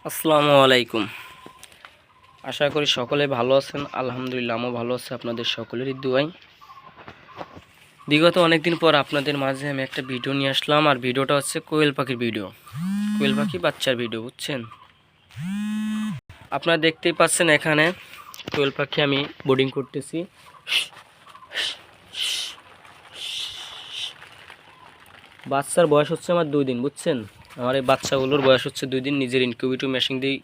আসসালামু আলাইকুম। আশা করি সকলে ভালো আছেন। আলহামদুলিল্লাহ আমিও ভালো আছি আপনাদের সকলেরই দোয়ায়। বিগত অনেকদিন পর আপনাদের মাঝে আমি একটা ভিডিও নিয়ে আসলাম, আর ভিডিওটা হচ্ছে কোয়েল পাখির ভিডিও, কোয়েল পাখি বাচ্চার ভিডিও, বুঝছেন। আপনারা দেখতেই পাচ্ছেন এখানে কোয়েল পাখি আমি বোর্ডিং করতেছি। বাচ্চার বয়স হচ্ছে আমার 2 দিন, বুঝছেন। আমার এই বাচ্চাগুলোর বয়স হচ্ছে 2 দিন, নিজের ইনকিউবেটর মেশিন দিয়ে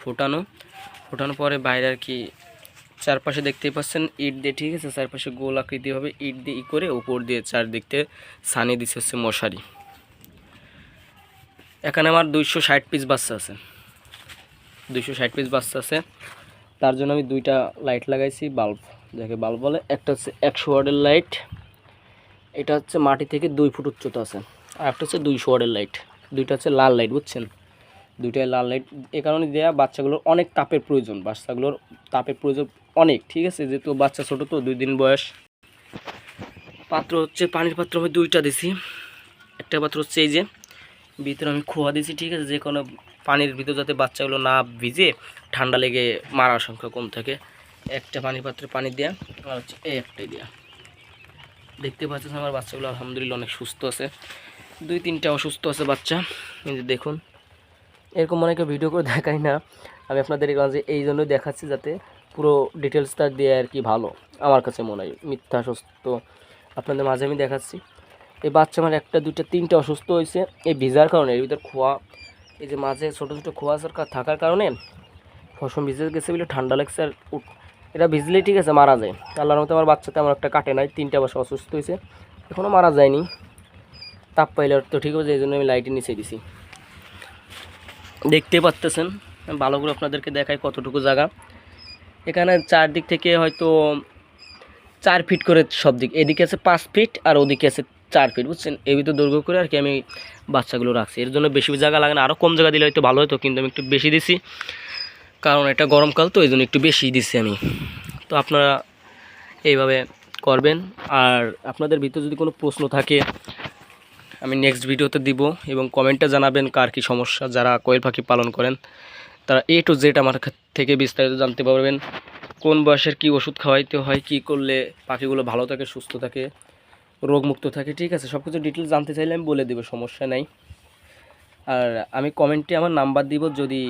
ফোটানোর পরে বাইরে আর কি চারপাশে দেখতেই পাচ্ছেন ইট দিয়ে, ঠিক আছে, চারপাশে গোল আকৃতি হবে ইট দিয়ে করে উপর দিয়ে চারদিক থেকে ছানি দিচ্ছে হচ্ছে মশারি। এখানে আমার 260 পিস বাচ্চা আছে, 260 পিস বাচ্চা আছে। তার জন্য আমি 2টা লাইট লাগাইছি, বাল্ব, যাকে বাল্ব বলে। একটা হচ্ছে 100 ওয়াটের লাইট, এটা হচ্ছে মাটি থেকে 2 ফুট উচ্চতা আছে। আর একটা হচ্ছে 200 ওয়াটের লাইট, 2টা হচ্ছে লাল লাইট, বুঝছেন। 2টাই লাল লাইট এ কারণে দেওয়া, বাচ্চাগুলোর অনেক তাপের প্রয়োজন, বাচ্চাগুলোর তাপের প্রয়োজন অনেক, ঠিক আছে। যেহেতু বাচ্চা ছোটো, তো 2 দিন বয়স। পাত্র হচ্ছে পানির পাত্র আমি 2টা দিছি। একটা পাত্র হচ্ছে এই যে ভিতরে আমি খোয়া দিছি, ঠিক আছে, যে কোনো পানির ভিতর যাতে বাচ্চাগুলো না ভিজে ঠান্ডা লেগে মারার সংখ্যা কম থাকে। একটা পানির পাত্রে পানি দেওয়া, আর হচ্ছে এই একটাই দেওয়া। দেখতে পাচ্ছেন আমার বাচ্চাগুলো আলহামদুলিল্লাহ অনেক সুস্থ আছে। 2-3টা অসুস্থ আছে বাচ্চা, এই যে দেখুন। এরকম অনেকে ভিডিও করে দেখাই না, আমি আপনাদের কাছে এই জন্যই দেখাচ্ছি, যাতে পুরো ডিটেলসটা দিয়ে আর কি ভালো আমার কাছে মনে হয়। মিথ্যা সুস্থ আপনাদের মাঝে আমি দেখাচ্ছি। এই বাচ্চা আমার 1, 2, 3টা অসুস্থ হয়েছে এই ভিজার কারণে। এর ভিতর খোয়া, এই যে মাঝে ছোটো ছোটো খোয়া থাকার কারণে ফসম ভিজে গেছে বলে ঠান্ডা লাগছে। আর এটা ভিজলেই, ঠিক আছে, মারা যায়। আল্লাহর মতো আমার বাচ্চা তেমন একটা কাটে নাই, 3টা বছর অসুস্থ হয়েছে, এখনও মারা যায়নি। তাপ পাইলে তো ঠিক আছে, এই জন্য আমি লাইটের নিচে দিছি। দেখতে পাচ্তেছেন, ভালো করে আপনাদেরকে দেখাই কতটুকু জায়গা। এখানে চারদিক থেকে হয়তো 4 ফিট করে সব দিক, এদিকে আছে 5 ফিট আর ওদিকে আছে 4 ফিট, বুঝছেন। এই ভিতরে দৈর্ঘ্য করে আর কি আমি বাচ্চাগুলো রাখছি। এর জন্য বেশি জায়গা লাগে না, আরও কম জায়গা দিলে হয়তো ভালো হতো, কিন্তু আমি একটু বেশি দিছি, কারণ এটা গরমকাল, তো এই জন্য একটু বেশি দিছি আমি। তো আপনারা এইভাবে করবেন। আর আপনাদের ভিতরে যদি কোনো প্রশ্ন থাকে আমি নেক্সট ভিডিওতে দিব, এবং কমেন্টে জানাবেন কার কী সমস্যা। যারা কোয়েল পাখি পালন করেন তারা A to Z আমার থেকে বিস্তারিত জানতে পারবেন। কোন বয়সের কি ওষুধ খাওয়াইতে হয়, কি করলে পাখিগুলো ভালো থাকে, সুস্থ থাকে, রোগমুক্ত থাকে, ঠিক আছে, সব কিছু ডিটেলস জানতে চাইলে আমি বলে দেবো, সমস্যা নাই। আর আমি কমেন্টে আমার নাম্বার দিব, যদি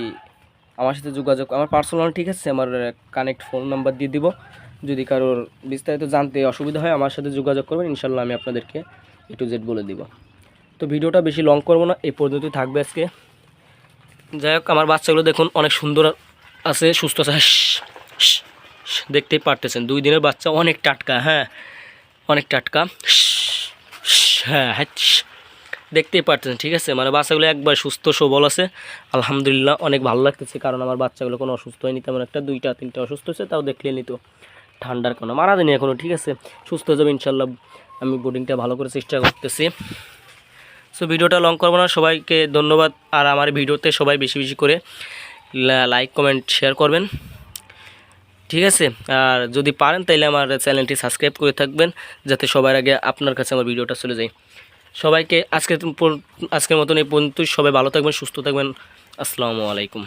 আমার সাথে যোগাযোগ, আমার পার্সোনাল, ঠিক আছে, আমার কানেক্ট ফোন নাম্বার দিয়ে দিব। যদি কারোর বিস্তারিত জানতে অসুবিধা হয় আমার সাথে যোগাযোগ করবেন, ইনশাল্লাহ আমি আপনাদেরকে A to Z বলে দিব। তো ভিডিওটা বেশি লং করবো না, এই পর্যন্তই থাকবে আজকে। যাই হোক, আমার বাচ্চাগুলো দেখুন অনেক সুন্দর আছে, সুস্থ আছে। দেখতেই পারতেছেন 2 দিনের বাচ্চা, অনেক টাটকা, হ্যাঁ, অনেক টাটকা। হ্যাঁ হ্যাঁ, দেখতেই পারতেছেন, ঠিক আছে। মানে বাচ্চাগুলো একবার সুস্থ সবল আছে, আলহামদুলিল্লাহ অনেক ভালো লাগতেছে। কারণ আমার বাচ্চাগুলো কোনো অসুস্থ হয়নি তেমন একটা, 2-3টা অসুস্থ হয়েছে, তাও দেখলে নিত ঠান্ডার কারণে, মারা যায়নি এখনও, ঠিক আছে, সুস্থ হয়ে যাবে ইনশাল্লাহ। আমি বোর্ডিংটা ভালো করে চেষ্টা করতেছি। সো ভিডিওটা লং করবো না, সবাইকে ধন্যবাদ। আর আমার ভিডিওতে সবাই বেশি বেশি করে লাইক, কমেন্ট, শেয়ার করবেন, ঠিক আছে। আর যদি পারেন তাহলে আমার চ্যানেলটি সাবস্ক্রাইব করে থাকবেন, যাতে সবার আগে আপনার কাছে আমার ভিডিওটা চলে যায়। সবাইকে আজকের মতন এই পর্যন্ত, সবাই ভালো থাকবেন, সুস্থ থাকবেন। আসসালামু আলাইকুম।